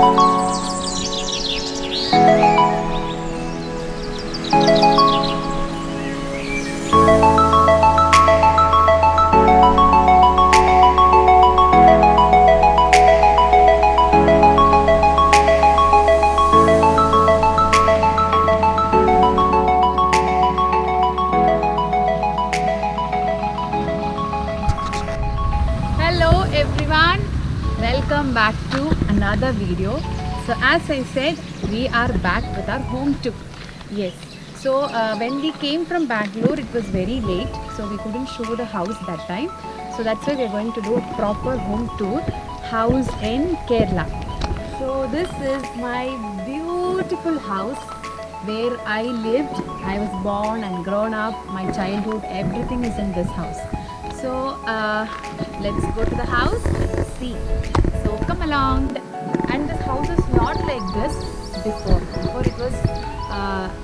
Everyone, welcome back to another video. So as I said, we are back with our home tour. Yes, so when we came from Bangalore, it was very late, so we couldn't show the house that time. So that's why we're going to do a proper home tour house in Kerala. So this is my beautiful house where I lived. I was born and grown up. My childhood, everything is in this house. So let's go to the house, see. So come along. And this house is not like this before. Before it was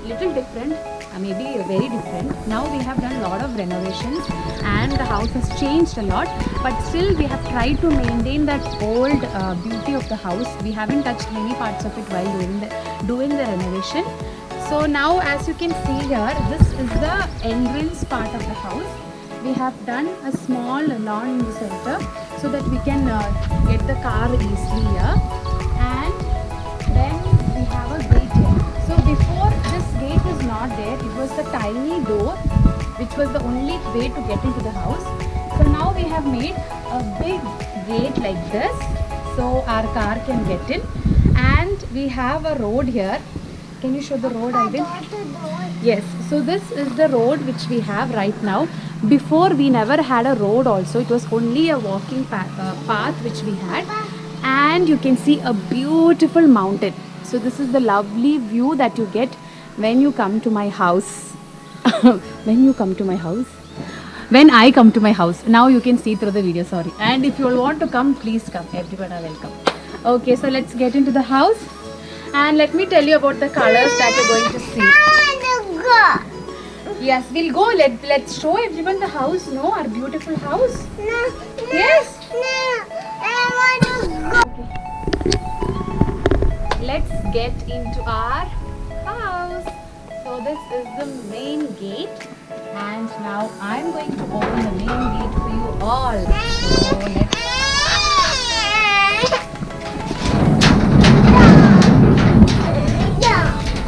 little different, maybe very different. Now we have done a lot of renovations and the house has changed a lot. But still we have tried to maintain that old beauty of the house. We haven't touched many parts of it while doing the renovation. So now as you can see here, this is the entrance part of the house. We have done a small lawn in the center so that we can get the car easily here, and then we have a gate here. So before, this gate was not there, it was the tiny door which was the only way to get into the house. So now we have made a big gate like this so our car can get in, and we have a road here. Can you show the road, Ivan? Yes, so this is the road which we have right now. Before we never had a road also, it was only a walking path which we had, and you can see a beautiful mountain. So this is the lovely view that you get when you come to my house. When I come to my house. Now you can see through the video, sorry. And if you all want to come, please come. Everyone are welcome. Okay, so let's get into the house. And let me tell you about the colors that you're going to see. Yes, we'll go. Let's show everyone the house, no? Our beautiful house. No. Yes? No. I want to go. Okay. Let's get into our house. So this is the main gate. And now I'm going to open the main gate for you all.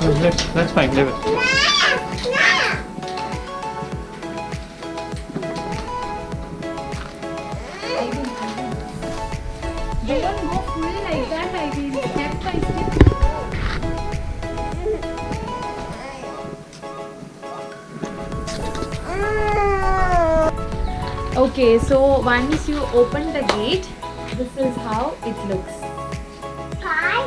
So let's... That's fine, leave it. They don't go full like that, I will step by step. Okay, so once you open the gate, this is how it looks. Hi.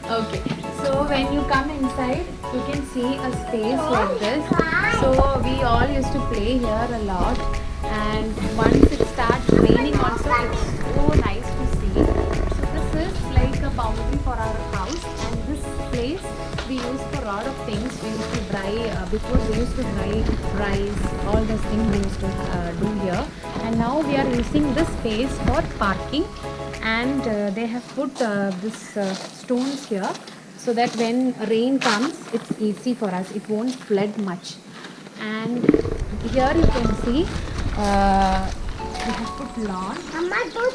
Okay, so when you come inside, you can see a space like this. So we all used to play here a lot, and once it starts raining also, it's so nice to see. So this is like a boundary for our house, and this place we use for a lot of things. We used to dry, before we used to dry rice, all those things we used to do here. And now we are using this space for parking, and they have put this stones here so that when rain comes, it's easy for us. It won't flood much. And here you can see we have put lawn.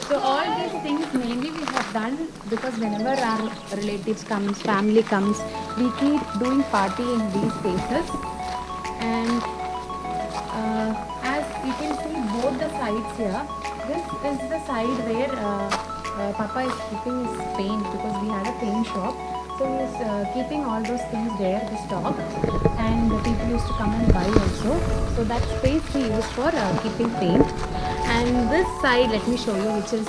So all these things mainly we have done because whenever our relatives comes, family comes, we keep doing party in these spaces. And as you can see both the sides here, this is the side where Papa is keeping his paint, because we had a paint shop. So he is keeping all those things there, the stock, and the people used to come and buy also. So that space we use for keeping paint. And this side, let me show you, which is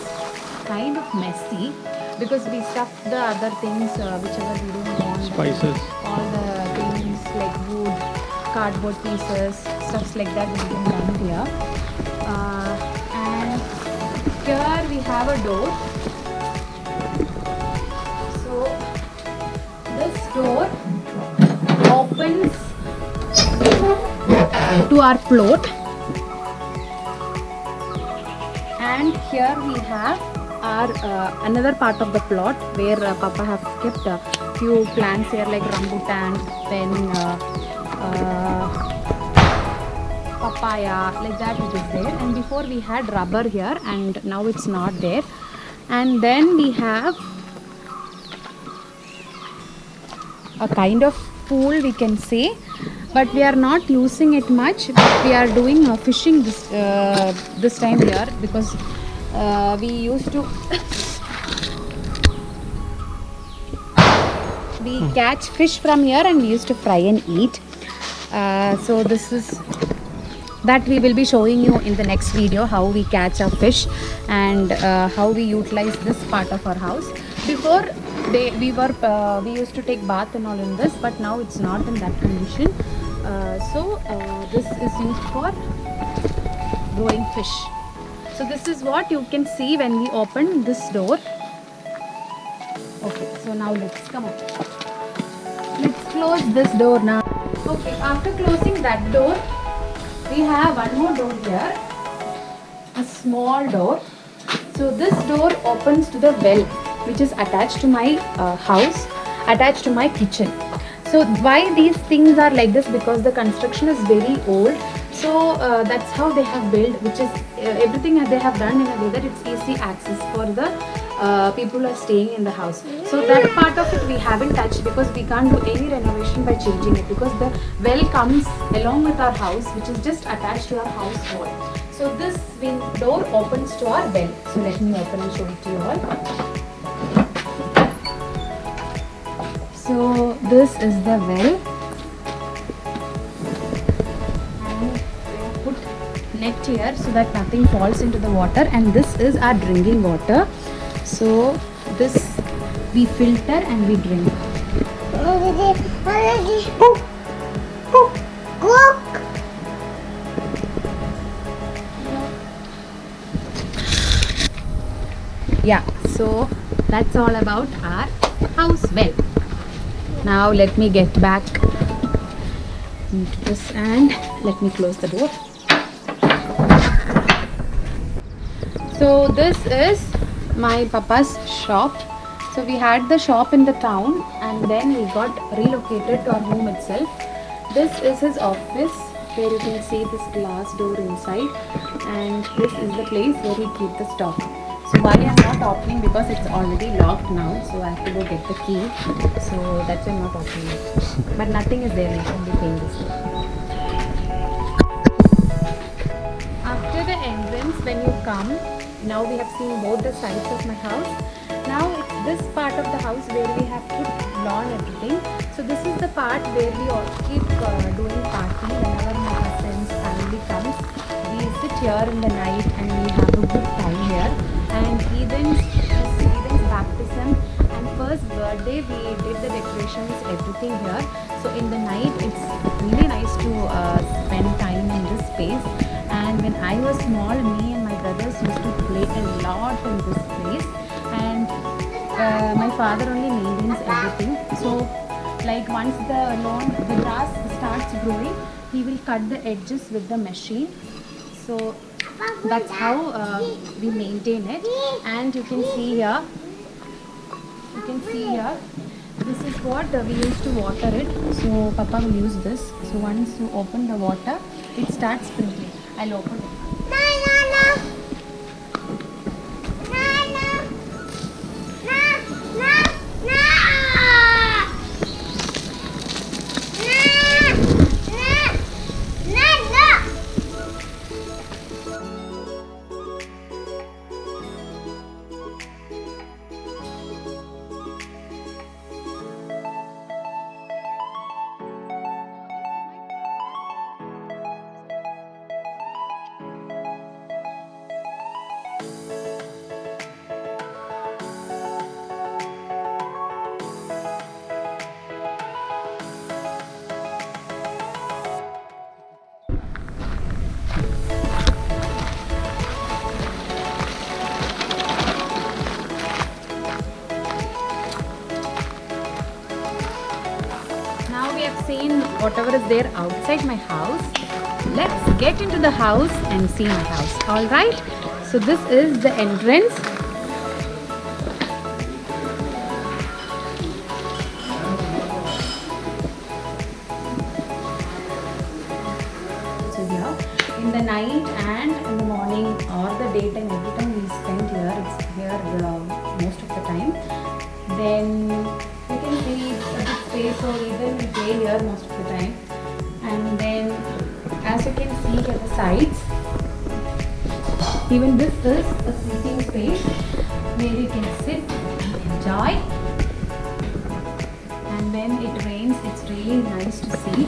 kind of messy because we stuffed the other things whichever we don't want. Spices. All the things like wood, cardboard pieces, stuffs like that we can done here. And here we have a door. So this door opens to our plot, and here we have our another part of the plot where Papa have kept a few plants here like rambutan, then papaya, like that it is there. And before we had rubber here, and now it's not there. And then we have a kind of pool, we can say, but we are not using it much. But we are doing fishing this time here, because we used to we catch fish from here and we used to fry and eat. So this is that we will be showing you in the next video, how we catch our fish and how we utilize this part of our house. Before we used to take bath and all in this, but now it's not in that condition. So this is used for growing fish. So this is what you can see when we open this door. Okay, so now let's come on. Let's close this door now. Okay, after closing that door, we have one more door here, a small door. So this door opens to the well, which is attached to my house, attached to my kitchen. So why these things are like this? Because the construction is very old. So that's how they have built, which is everything they have done in a way that it's easy access for the people who are staying in the house. So that part of it we haven't touched, because we can't do any renovation by changing it, because the well comes along with our house, which is just attached to our house wall. So this door opens to our well. So let me open and show it to you all. So this is the well, and we have put net here so that nothing falls into the water, and this is our drinking water. So this we filter and we drink. Yeah, so that's all about our house well. Now let me get back into this and let me close the door. So this is my papa's shop. So we had the shop in the town, and then we got relocated to our home itself. This is his office, where you can see this glass door inside, and this is the place where we keep the stock. So why I'm not opening, because it's already locked now, so I have to go get the key. So that's why I'm not opening it. But nothing is there, you can be paying this. After the entrance, when you come, now we have seen both the sides of my house. Now it's this part of the house where we have put lawn and everything. So this is the part where we all keep doing party. Whenever my cousin's family comes, we sit here in the night and we have a good time here. And Eden's baptism and first birthday, we did the decorations, everything here. So in the night, it's really nice to spend time in this space. And when I was small, me and my brothers used to play a lot in this place. And my father only maintains everything. So like once the grass starts growing, he will cut the edges with the machine. So that's how we maintain it. And you can see here, this is what we used to water it. So Papa will use this. So once you open the water, it starts sprinkling. I'll open it. Seen whatever is there outside my house. Let's get into the house and see my house. All right, so this is the entrance. every time we spend here, it's here most of the time. Then you can see it's a big space, so even we play here most of the time. And then as you can see at the sides, even this is a seating space where you can sit and enjoy. And when it rains, it's really nice to see.